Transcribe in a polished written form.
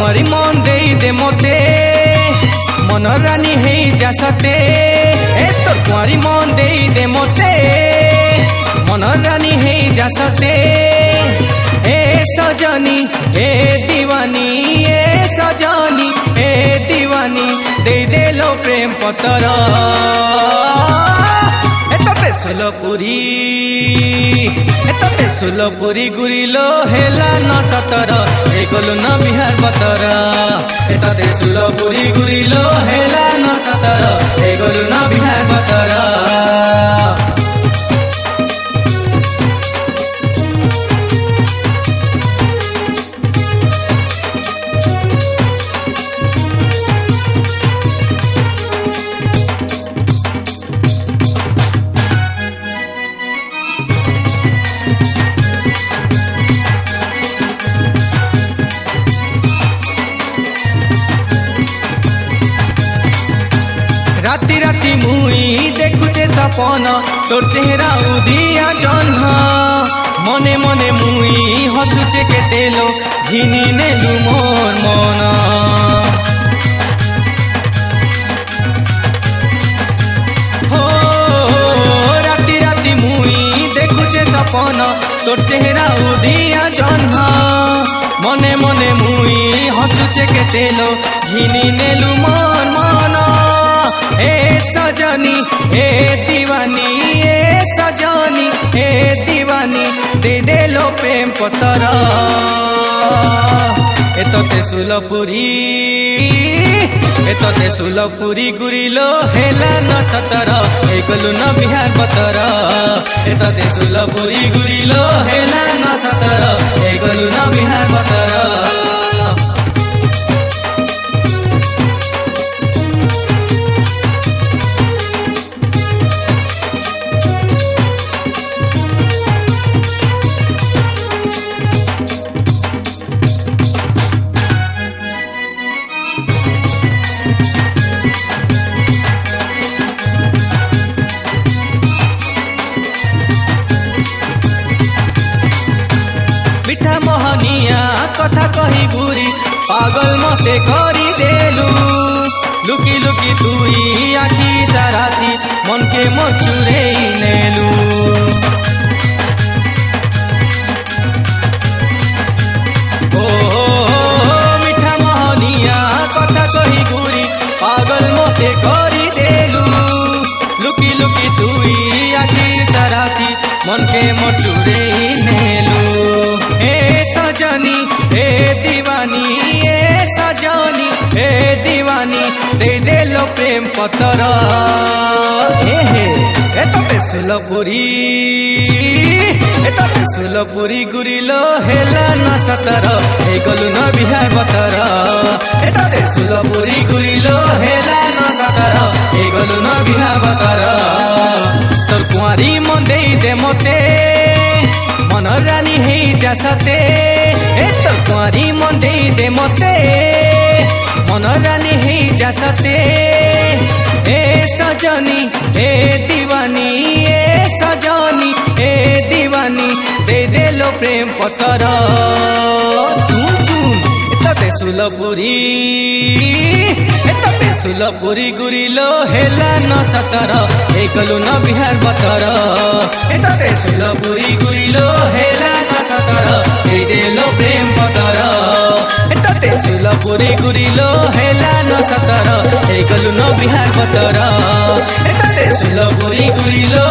कुआरी मन दे मते मन रानी है जासते ए तोर कुआरी मन दे मते मन रानी है जासते ए सजनी ए दीवानी ए सजनी ए दीवानी दे लो प्रेम पतर एतते सुलपुरी गुरिलो हेला न सतर ए गलु न बिहार बतर एतते सुलपुरी गुरिलो हेला न सतर ए गलु न बिहार बतर राती राती मुई देखुचे सपन तोर चेहरा उदिया जन्ह मने मने मुई हसुचे केतेलो घिनी नेलु मोर मन हो राती राती मुई देखुचे सपन तोर चेहरा उदिया जन्ह मने मने मुई हसुचे केतेलो घिनी नेलु मोर मन ए सजनी ए दीवानी ए सजनी ए दीवानी दे लो प्रेम पतर एतते सुलपुरी गुरिलो हेला न सतर ए गलु न बिहार बतर एतते सुलपुरी गुरिलो हेला न सतर ए गलु न बिहार बतर मिठा मोहनिया कथा कही गुरी पागल मते करी देलु लुकी लुकी तुई आखी साराथी मन के मचुरे नेलु ओ मिठा मोहनिया कथा कही गुरी पागल मते करी देलु लुकी लुकी तुई आखी साराथी मन के मचुरे नेलु ए सजनी ए दीवानी ए सजनी ए दीवानी दे लो प्रेम पतर एतते सुलपुरी गुरिलो हेला न सतर ए गलु न बिहार बतर एतते सुलपुरी गुरिलो हेला न सतर ए गलु न बिहार बतर तोर कुआरी मन दे मते मन रानी है जासते ए तोर कुआरी मन दे मते मन रानी है जासते ए सजनी ए दीवानी ए सजनी ए दीवानी दे लो प्रेम पतर सुन एतते सुलपुरी गुरिलो हेला न सतर ए गलु न बिहार बतर एतते सुलपुरी गुरिलो हेला न सतर ए दे लो प्रेम पतर एतते सुलपुरी गुरिलो हेला न सतर ए गलु न बिहार बतर एतते सुलपुरी गुरिलो